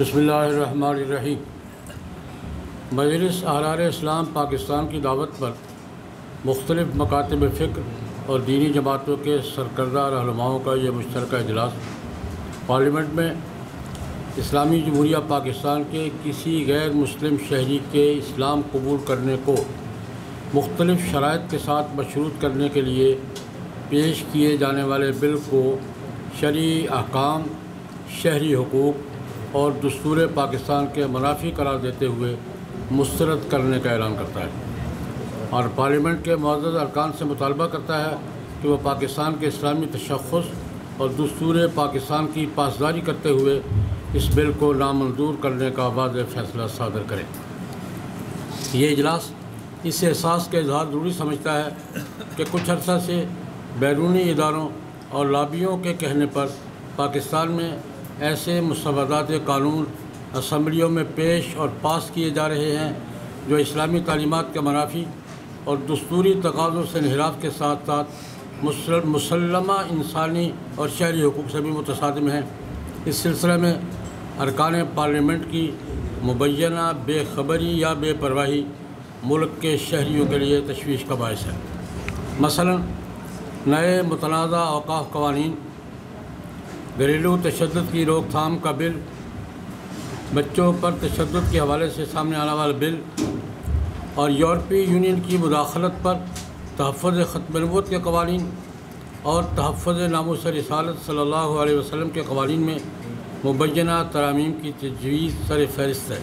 بسم اللہ الرحمن الرحیم۔ مجلس احرار اسلام پاکستان کی دعوت پر مختلف مکاتب فکر اور دینی جماعتوں کے سرکردہ رہنماؤں کا یہ مشترکہ اجلاس پارلیمنٹ میں اسلامی جمہوریہ پاکستان کے کسی غیر مسلم شہری کے اسلام قبول کرنے کو مختلف شرائط کے ساتھ مشروط کرنے کے لیے پیش کیے جانے والے بل کو شرعی احکام، شہری حقوق اور دستور پاکستان کے منافی قرار دیتے ہوئے مسترد کرنے کا اعلان کرتا ہے، اور پارلیمنٹ کے معزز ارکان سے مطالبہ کرتا ہے کہ وہ پاکستان کے اسلامی تشخص اور دستور پاکستان کی پاسداری کرتے ہوئے اس بل کو نامنظور کرنے کا واضح فیصلہ صادر کرے۔ یہ اجلاس اس احساس کا اظہار ضروری سمجھتا ہے کہ کچھ عرصہ سے بیرونی اداروں اور لابیوں کے کہنے پر پاکستان میں ایسے مسودات قانون اسمبلیوں میں پیش اور پاس کیے جا رہے ہیں جو اسلامی تعلیمات کے منافی اور دستوری تقاضوں سے انحراف کے ساتھ ساتھ مسلمہ انسانی اور شہری حقوق سے بھی متصادم ہیں۔ اس سلسلے میں ارکان پارلیمنٹ کی مبینہ بے خبری یا بے پرواہی ملک کے شہریوں کے لیے تشویش کا باعث ہے۔ مثلا نئے متنازع اوقاف قوانین، گھریلو تشدد کی روک تھام کا بل، بچوں پر تشدد کے حوالے سے سامنے آنے والا بل، اور یورپی یونین کی مداخلت پر تحفظ ختم نبوت کے قوانین اور تحفظ ناموس رسالت صلی اللہ علیہ وسلم کے قوانین میں مبینہ ترامیم کی تجویز سر فہرست ہے،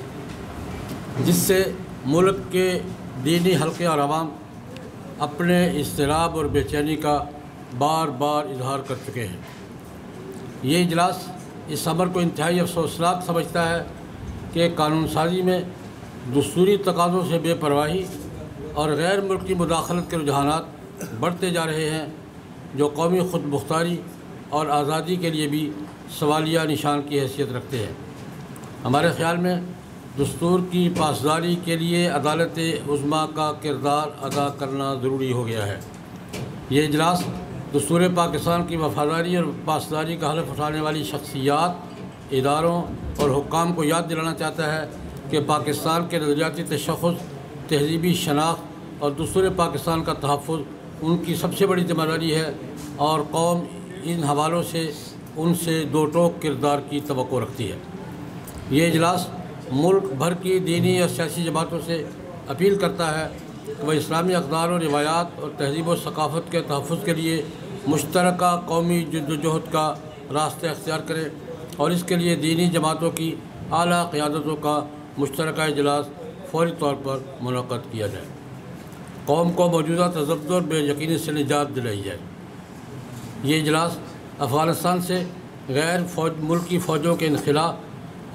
جس سے ملک کے دینی حلقے اور عوام اپنے اضطراب اور بے چینی کا بار بار اظہار کر چکے ہیں۔ یہ اجلاس اس امر کو انتہائی افسوسناک سمجھتا ہے کہ قانون سازی میں دستوری تقاضوں سے بے پرواہی اور غیر ملکی مداخلت کے رجحانات بڑھتے جا رہے ہیں، جو قومی خود مختاری اور آزادی کے لیے بھی سوالیہ نشان کی حیثیت رکھتے ہیں۔ ہمارے خیال میں دستور کی پاسداری کے لیے عدالت عظمیٰ کا کردار ادا کرنا ضروری ہو گیا ہے۔ یہ اجلاس دستور پاکستان کی وفاداری اور پاسداری کا حلف اٹھانے والی شخصیات، اداروں اور حکام کو یاد دلانا چاہتا ہے کہ پاکستان کے نظریاتی تشخص، تہذیبی شناخت اور دستور پاکستان کا تحفظ ان کی سب سے بڑی ذمہ داری ہے، اور قوم ان حوالوں سے ان سے دو ٹوک کردار کی توقع رکھتی ہے۔ یہ اجلاس ملک بھر کی دینی اور سیاسی جماعتوں سے اپیل کرتا ہے کہ وہ اسلامی اقدار و روایات اور تہذیب و ثقافت کے تحفظ کے لیے مشترکہ قومی جدوجہد کا راستہ اختیار کریں، اور اس کے لیے دینی جماعتوں کی اعلیٰ قیادتوں کا مشترکہ اجلاس فوری طور پر منعقد کیا جائے۔ قوم کو موجودہ تذبذب اور بے یقینی سے نجات دلائی جائے۔ یہ اجلاس افغانستان سے غیر ملکی فوجوں کے انخلاء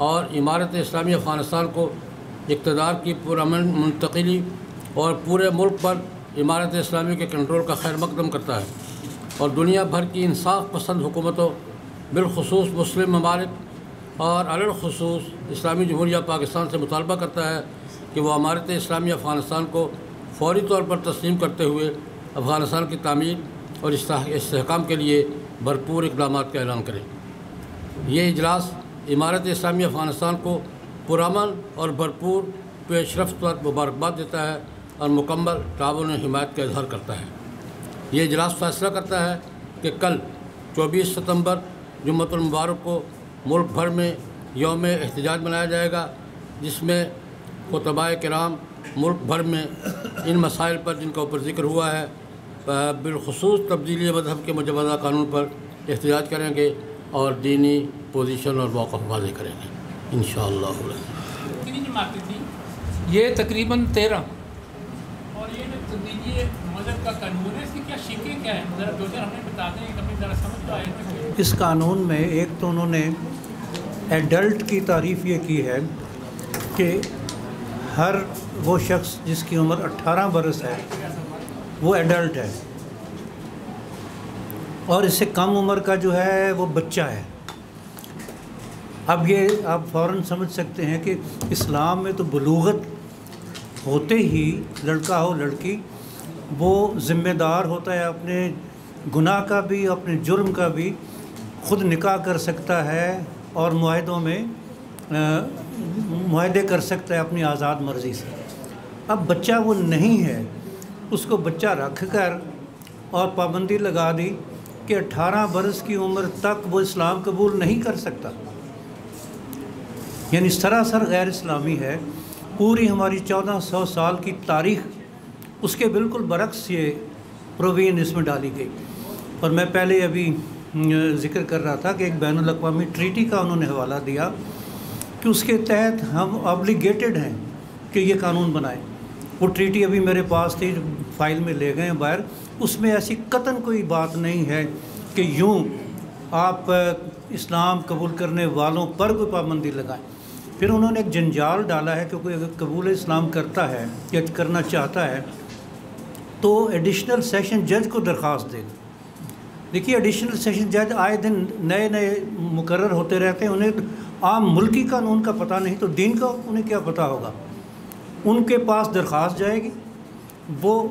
اور امارت اسلامی افغانستان کو اقتدار کی پرامن منتقلی اور پورے ملک پر امارت اسلامی کے کنٹرول کا خیر مقدم کرتا ہے، اور دنیا بھر کی انصاف پسند حکومتوں، بالخصوص مسلم ممالک اور علی الخصوص اسلامی جمہوریہ پاکستان سے مطالبہ کرتا ہے کہ وہ امارت اسلامی افغانستان کو فوری طور پر تسلیم کرتے ہوئے افغانستان کی تعمیر اور استحکام کے لیے بھرپور اقدامات کا اعلان کرے۔ یہ اجلاس امارت اسلامی افغانستان کو پرامن اور بھرپور پیش رفت پر مبارکباد دیتا ہے اور مکمل تعاون و حمایت کا اظہار کرتا ہے۔ یہ اجلاس فیصلہ کرتا ہے کہ کل 24 ستمبر جمعۃ المبارک کو ملک بھر میں یوم احتجاج منایا جائے گا، جس میں خطباء کرام ملک بھر میں ان مسائل پر جن کا اوپر ذکر ہوا ہے، بالخصوص تبدیلی مذہب کے مجوزہ قانون پر احتجاج کریں گے اور دینی پوزیشن اور موقف واضح کریں گے انشاءاللہ۔ کتنی جماعتیں تھیں؟ یہ تقریباً 13۔ اور یہ جو تبدیلی مذہب کا قانون ہے، اس کی کیا شکیں کیا ہیں؟ ذرا دو چار ہمیں بتا دیں، ہمیں ذرا سمجھ تو آئے تھے۔ اس قانون میں ایک تو انہوں نے ایڈلٹ کی تعریف یہ کی ہے کہ ہر وہ شخص جس کی عمر 18 برس ہے وہ ایڈلٹ ہے، اور اس سے کم عمر کا جو ہے وہ بچہ ہے۔ اب یہ آپ فوراً سمجھ سکتے ہیں کہ اسلام میں تو بلوغت ہوتے ہی لڑکا ہو لڑکی وہ ذمہ دار ہوتا ہے، اپنے گناہ کا بھی اپنے جرم کا بھی خود نکاح کر سکتا ہے، اور معاہدوں میں معاہدے کر سکتا ہے اپنی آزاد مرضی سے۔ اب بچہ وہ نہیں ہے، اس کو بچہ رکھ کر اور پابندی لگا دی کہ 18 برس کی عمر تک وہ اسلام قبول نہیں کر سکتا، یعنی سراسر غیر اسلامی ہے۔ پوری ہماری 1400 سال کی تاریخ اس کے بالکل برعکس یہ پرووین اس میں ڈالی گئی۔ اور میں پہلے ابھی ذکر کر رہا تھا کہ ایک بین الاقوامی ٹریٹی کا انہوں نے حوالہ دیا کہ اس کے تحت ہم آبلیگیٹڈ ہیں کہ یہ قانون بنائیں۔ وہ ٹریٹی ابھی میرے پاس تھی، فائل میں لے گئے ہیں باہر۔ اس میں ایسی قطعاً کوئی بات نہیں ہے کہ یوں آپ اسلام قبول کرنے والوں پر کوئی پابندی لگائیں۔ پھر انہوں نے ایک جنجال ڈالا ہے کہ کوئی اگر قبول اسلام کرتا ہے یا کرنا چاہتا ہے تو ایڈیشنل سیشن جج کو درخواست دے گا۔ دیکھیے ایڈیشنل سیشن جج آئے دن نئے نئے مقرر ہوتے رہتے ہیں، انہیں عام ملکی قانون کا پتہ نہیں تو دین کا انہیں کیا پتہ ہوگا۔ ان کے پاس درخواست جائے گی، وہ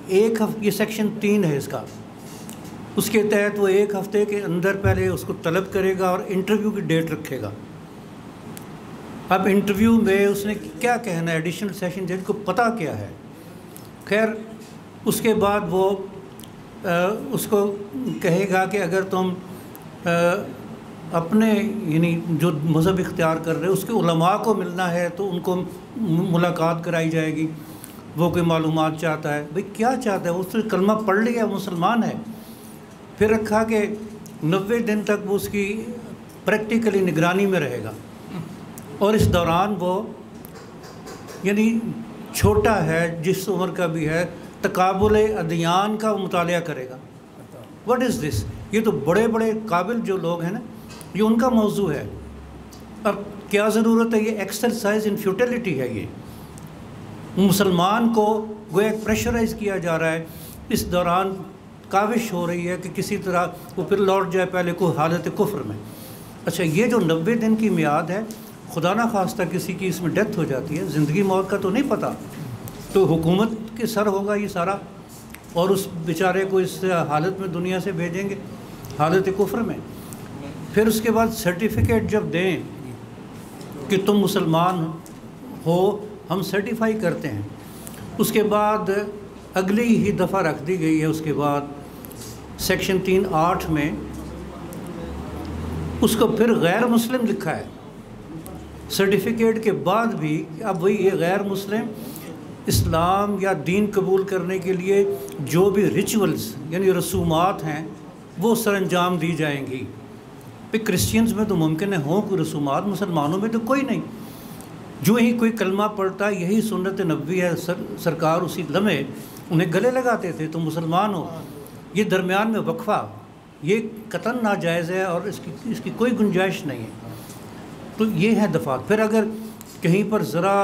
ایک ہفتے، یہ سیکشن 3 ہے اس کا، اس کے تحت وہ 1 ہفتے کے اندر پہلے اس کو طلب کرے گا اور انٹرویو کی ڈیٹ رکھے گا۔ اب انٹرویو میں اس نے کیا کہنا ہے، ایڈیشنل سیشن جج کو پتہ کیا ہے۔ خیر اس کے بعد وہ اس کو کہے گا کہ اگر تم اپنے یعنی جو مذہب اختیار کر رہے اس کے علماء کو ملنا ہے تو ان کو ملاقات کرائی جائے گی۔ وہ کوئی معلومات چاہتا ہے، بھئی کیا چاہتا ہے، اس نے کلمہ پڑھ لیا، مسلمان ہے۔ پھر رکھا کہ 90 دن تک وہ اس کی پریکٹیکلی نگرانی میں رہے گا، اور اس دوران وہ یعنی چھوٹا ہے جس عمر کا بھی ہے، تقابل ادیان کا مطالعہ کرے گا۔ واٹ از دس؟ یہ تو بڑے بڑے قابل جو لوگ ہیں نا، یہ ان کا موضوع ہے۔ اب کیا ضرورت ہے، یہ ایکسرسائز ان فیوٹیلیٹی ہے۔ یہ مسلمان کو گویا پریشرائز کیا جا رہا ہے، اس دوران کاوش ہو رہی ہے کہ کسی طرح وہ پھر لوٹ جائے پہلے کوئی حالت کفر میں۔ اچھا یہ جو 90 دن کی میعاد ہے، خدا نہ خواستہ کسی کی اس میں ڈیتھ ہو جاتی ہے، زندگی موت کا تو نہیں پتہ، تو حکومت کے سر ہوگا یہ سارا، اور اس بیچارے کو اس حالت میں دنیا سے بھیجیں گے، حالت کفر میں۔ پھر اس کے بعد سرٹیفکیٹ جب دیں کہ تم مسلمان ہو، ہم سرٹیفائی کرتے ہیں، اس کے بعد اگلی ہی دفعہ رکھ دی گئی ہے، اس کے بعد سیکشن 3(8) میں اس کو پھر غیر مسلم لکھا ہے سرٹیفکیٹ کے بعد بھی۔ اب وہی یہ غیر مسلم اسلام یا دین قبول کرنے کے لیے جو بھی ریچولز یعنی رسومات ہیں وہ سر انجام دی جائیں گی۔ پھر کرسچینز میں تو ممکن ہے ہوں کوئی رسومات، مسلمانوں میں تو کوئی نہیں۔ جو ہی کوئی کلمہ پڑھتا ہے، یہی سنت نبوی ہے، سرکار اسی لمحے انہیں گلے لگاتے تھے، تم مسلمان ہو۔ یہ درمیان میں وقفہ یہ قطعاً ناجائز ہے اور اس کی کوئی گنجائش نہیں ہے۔ تو یہ ہے دفعات۔ پھر اگر کہیں پر ذرا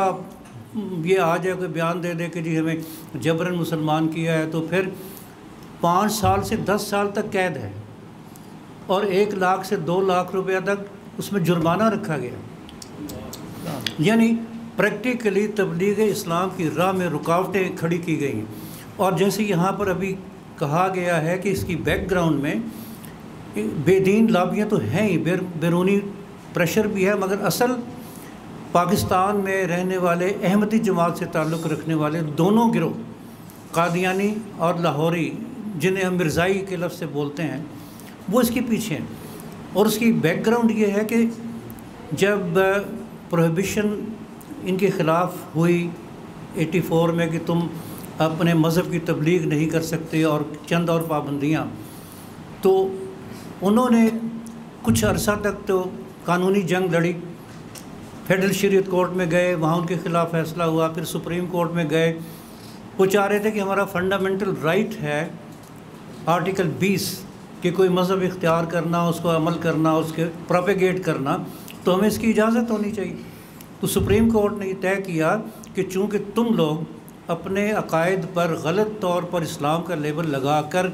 یہ آ جائے کوئی بیان دے دے کہ جی ہمیں جبراً مسلمان کیا ہے، تو پھر 5 سال سے 10 سال تک قید ہے، اور 1 لاکھ سے 2 لاکھ روپیہ تک اس میں جرمانہ رکھا گیا۔ یعنی پریکٹیکلی تبلیغ اسلام کی راہ میں رکاوٹیں کھڑی کی گئی ہیں۔ اور جیسے یہاں پر ابھی کہا گیا ہے کہ اس کی بیک گراؤنڈ میں بے دین لابیاں تو ہیں ہی، بیرونی پریشر بھی ہے، مگر اصل پاکستان میں رہنے والے احمدی جماعت سے تعلق رکھنے والے دونوں گروہ، قادیانی اور لاہوری، جنہیں ہم مرزائی کے لفظ سے بولتے ہیں، وہ اس کے پیچھے ہیں۔ اور اس کی بیک گراؤنڈ یہ ہے کہ جب پروہیبیشن ان کے خلاف ہوئی 84 میں کہ تم اپنے مذہب کی تبلیغ نہیں کر سکتے اور چند اور پابندیاں، تو انہوں نے کچھ عرصہ تک تو قانونی جنگ لڑی، فیڈرل شریعت کورٹ میں گئے، وہاں ان کے خلاف فیصلہ ہوا، پھر سپریم کورٹ میں گئے۔ وہ چاہ رہے تھے کہ ہمارا فنڈامنٹل رائٹ ہے آرٹیکل 20 کہ کوئی مذہب اختیار کرنا، اس کو عمل کرنا، اس کے پروپیگیٹ کرنا، تو ہمیں اس کی اجازت ہونی چاہیے۔ تو سپریم کورٹ نے یہ طے کیا کہ چونکہ تم لوگ اپنے عقائد پر غلط طور پر اسلام کا لیبل لگا کر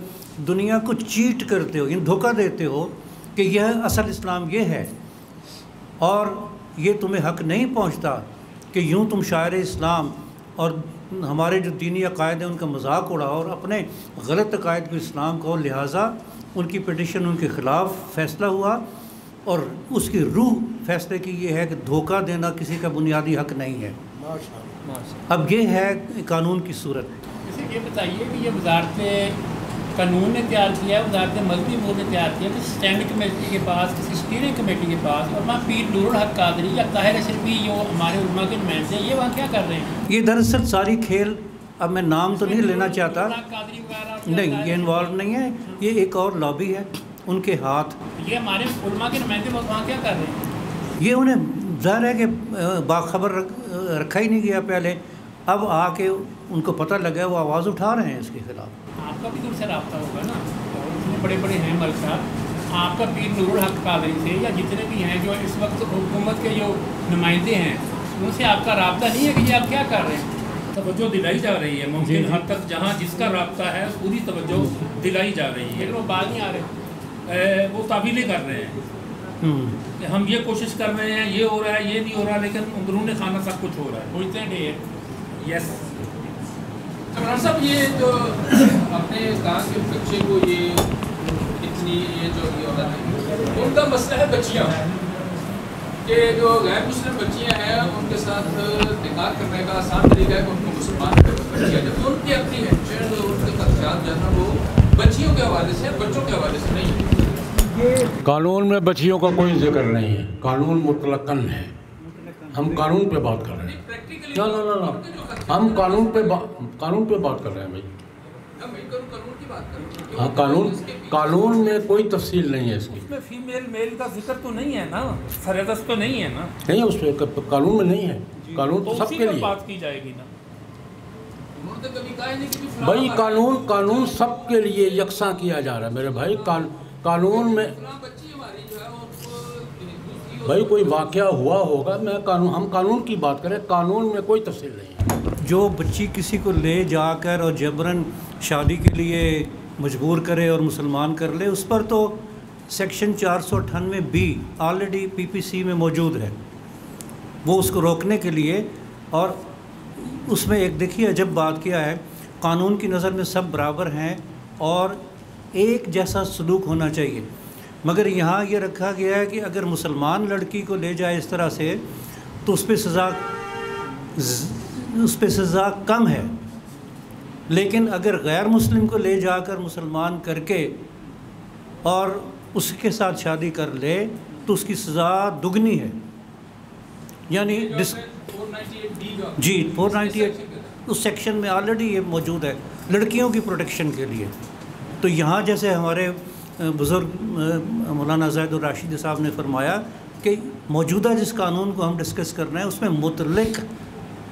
دنیا کو چیٹ کرتے ہو، یعنی دھوکہ دیتے ہو کہ یہ اصل اسلام یہ ہے، اور یہ تمہیں حق نہیں پہنچتا کہ یوں تم شاعر اسلام اور ہمارے جو دینی عقائد ہیں ان کا مذاق اڑاؤ اور اپنے غلط عقائد کو اسلام کو، لہٰذا ان کی پٹیشن ان کے خلاف فیصلہ ہوا، اور اس کی روح فیصلے کی یہ ہے کہ دھوکہ دینا کسی کا بنیادی حق نہیں ہے. اب یہ ہے قانون کی صورت. اسے یہ بتائیے کہ یہ وزارت قانون نے تیار کیا ہے, وزارت مذہبی امور نے تیار کیا, کسی اسٹینڈنگ کمیٹی کے پاس, کسی اسٹیئرنگ کمیٹی کے پاس, اور وہاں پیر نور الحق قادری یا طاہر اشرفی جو ہمارے علماء کے نمائندے ہیں, یہ وہاں کیا کر رہے ہیں؟ یہ دراصل ساری کھیل, اب میں نام تو نہیں لینا چاہتا, نہیں یہ انوالو نہیں ہے, یہ ایک اور لابی ہے ان کے ہاتھ. یہ ہمارے علماء کے نمائندے وہاں کیا کر رہے ہیں؟ یہ انہیں ظاہر ہے کہ باخبر رکھا ہی نہیں گیا پہلے, اب آ کے ان کو پتہ لگا ہے, وہ آواز اٹھا رہے ہیں اس کے خلاف. آپ کا بھی تو ان سے رابطہ ہوگا نا, اتنے بڑے بڑے ہیں ملک صاحب, آپ کا پیر نور الحق قادری سے یا جتنے بھی ہیں جو اس وقت حکومت کے جو نمائندے ہیں ان سے آپ کا رابطہ نہیں ہے کہ یہ آپ کیا کر رہے ہیں؟ توجہ دلائی جا رہی ہے, ممکن حد تک جہاں جس کا رابطہ ہے پوری توجہ دلائی جا رہی ہے. لیکن وہ بات نہیں آ رہے, وہ تعویلیں کر رہے ہیں کہ ہم یہ کوشش کر رہے ہیں, یہ ہو رہا ہے, یہ نہیں ہو رہا, لیکن اندرون خانہ سب کچھ ہو رہا ہے. پوچھتے ہیں ڈھیر. یس عمران صاحب, یہ جو آپ نے کہا کہ بچے کو یہ اتنی یہ جو عورت ہے ان کا مسئلہ ہے بچیاں, کہ جو غیر مسلم بچیاں ہیں ان کے ساتھ نکاح کرنے کا آسان طریقہ ہے کہ ان کو مسلمان کیا جائے. تو ان کی اپنی ہیچر ان کے خدشات جو ہے نا وہ بچیوں کے حوالے سے, بچوں کے حوالے سے نہیں ہے. قانون میں بچیوں کا کوئی ذکر نہیں ہے, قانون مطلقاً ہے. ہم قانون پہ بات کر رہے ہیں, ہم قانون پہ بات کر رہے ہیں بھائی. ہاں قانون میں کوئی تفصیل نہیں ہے اس کی. اس میں فیمیل میل کا ذکر تو نہیں ہے نا, فرض تو نہیں ہے نا, نہیں اس پہ قانون میں نہیں ہے. قانون تو سب کے لیے بات کی جائے گی نا بھائی. قانون سب کے لیے یکساں کیا جا رہا ہے میرے بھائی. قانون میں بھائی کوئی واقعہ ہوا ہوگا, ہم قانون کی بات کریں, قانون میں کوئی تفصیل نہیں ہے. جو بچی کسی کو لے جا کر اور جبراً شادی کے لیے مجبور کرے اور مسلمان کر لے, اس پر تو سیکشن 498B آلریڈی PPC میں موجود ہے, وہ اس کو روکنے کے لیے. اور اس میں ایک دیکھیے عجب بات کیا ہے, قانون کی نظر میں سب برابر ہیں اور ایک جیسا سلوک ہونا چاہیے, مگر یہاں یہ رکھا گیا ہے کہ اگر مسلمان لڑکی کو لے جائے اس طرح سے تو اس پہ سزا کم ہے, لیکن اگر غیر مسلم کو لے جا کر مسلمان کر کے اور اس کے ساتھ شادی کر لے تو اس کی سزا دگنی ہے. یعنی 498 اس سیکشن میں آلریڈی یہ موجود ہے لڑکیوں کی پروٹیکشن کے لیے. تو یہاں جیسے ہمارے بزرگ مولانا زید الراشد صاحب نے فرمایا کہ موجودہ جس قانون کو ہم ڈسکس کر رہے ہیں اس میں مطلق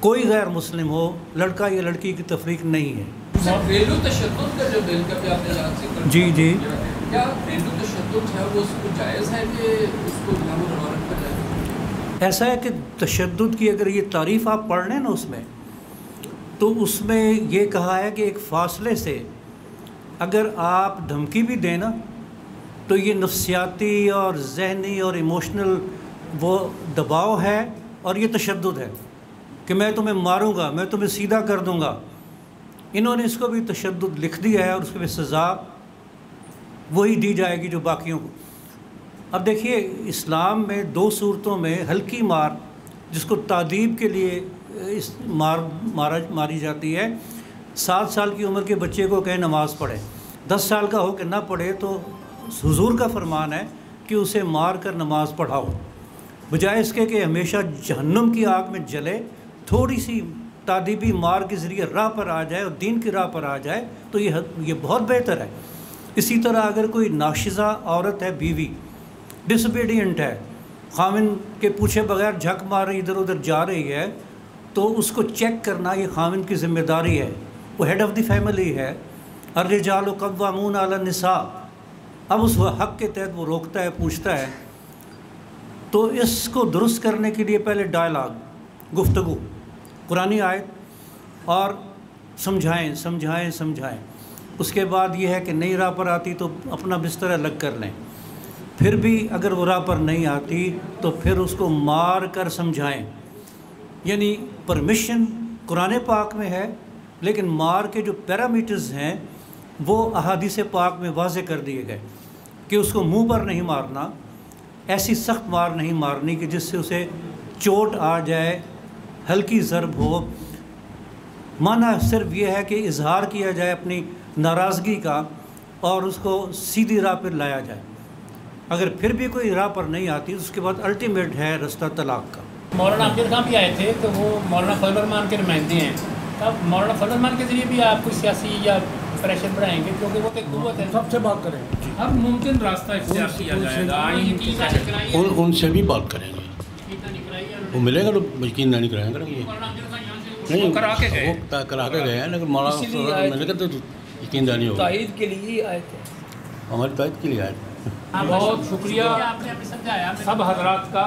کوئی غیر مسلم ہو, لڑکا یا لڑکی کی تفریق نہیں ہے. گھریلو تشدد کا جو بل کا بھی آپ نے یاد سے جی کیا گھریلو تشدد ہے وہ اس کو جائز ہے کہ اس کو نام و نوارت پر جائے؟ ایسا ہے کہ تشدد کی اگر یہ تعریف آپ پڑھ لیں نا اس میں, تو اس میں یہ کہا ہے کہ ایک فاصلے سے اگر آپ دھمکی بھی دیں نا تو یہ نفسیاتی اور ذہنی اور ایموشنل وہ دباؤ ہے, اور یہ تشدد ہے کہ میں تمہیں ماروں گا, میں تمہیں سیدھا کر دوں گا. انہوں نے اس کو بھی تشدد لکھ دیا ہے اور اس پہ سزا وہی دی جائے گی جو باقیوں کو. اب دیکھیے اسلام میں 2 صورتوں میں ہلکی مار جس کو تعدیب کے لیے ماری جاتی ہے, 7 سال کی عمر کے بچے کو کہیں نماز پڑھے, 10 سال کا ہو کے نہ پڑھے تو حضور کا فرمان ہے کہ اسے مار کر نماز پڑھاؤ, بجائے اس کے کہ ہمیشہ جہنم کی آگ میں جلے. تھوڑی سی تعدیبی مار کے ذریعے راہ پر آ جائے اور دین کی راہ پر آ جائے تو یہ بہت بہتر ہے. اسی طرح اگر کوئی ناشزہ عورت ہے, بیوی ڈس اوبیڈینٹ ہے, خاوند کے پوچھے بغیر جھک مار رہی ادھر ادھر جا رہی ہے, تو اس کو چیک کرنا یہ خاوند کی ذمہ داری ہے, وہ ہیڈ آف دی فیملی ہے. الرجال قوامون علی النساء, اب اس حق کے تحت وہ روکتا ہے, پوچھتا ہے. تو اس کو درست کرنے کے لیے پہلے ڈائلاگ, گفتگو, قرآنی آیت اور سمجھائیں. اس کے بعد یہ ہے کہ نئی راہ پر آتی تو اپنا بستر الگ کر لیں, پھر بھی اگر وہ راہ پر نہیں آتی تو پھر اس کو مار کر سمجھائیں. یعنی پرمیشن قرآن پاک میں ہے, لیکن مار کے جو پیرامیٹرز ہیں وہ احادیث پاک میں واضح کر دیے گئے کہ اس کو منہ پر نہیں مارنا, ایسی سخت مار نہیں مارنی کہ جس سے اسے چوٹ آ جائے، ہلکی ضرب ہو. معنی صرف یہ ہے کہ اظہار کیا جائے اپنی ناراضگی کا اور اس کو سیدھی راہ پر لایا جائے. اگر پھر بھی کوئی راہ پر نہیں آتی اس کے بعد الٹیمیٹ ہے رستہ طلاق کا. مولانا امجد خان بھی آئے تھے تو وہ مولانا فضل الرحمان کے نمائندے ہیں. اب مولانا فضل الرحمان کے ذریعے بھی آپ کوئی سیاسی یا پریشر بڑھائیں گے کیونکہ وہ تو ایک قوت ہے. سب سے بات کریں گے، ہر ممکن راستہ اختیار کیا جائے گا. ان سے بھی بات کریں گے. وہ ملے گا تو یقین نہیں کرائیں گے. نہیں کرا کے گئے، وہ کرا کے گئے ہیں، لیکن مولانا ملے گا تو یقین دانی ہوگا. تائید کے لیے آئے تھے، ہماری تائید کے لیے آئے تھے. بہت شکریہ آپ نے ہمیں سمجھایا. سب حضرات کا.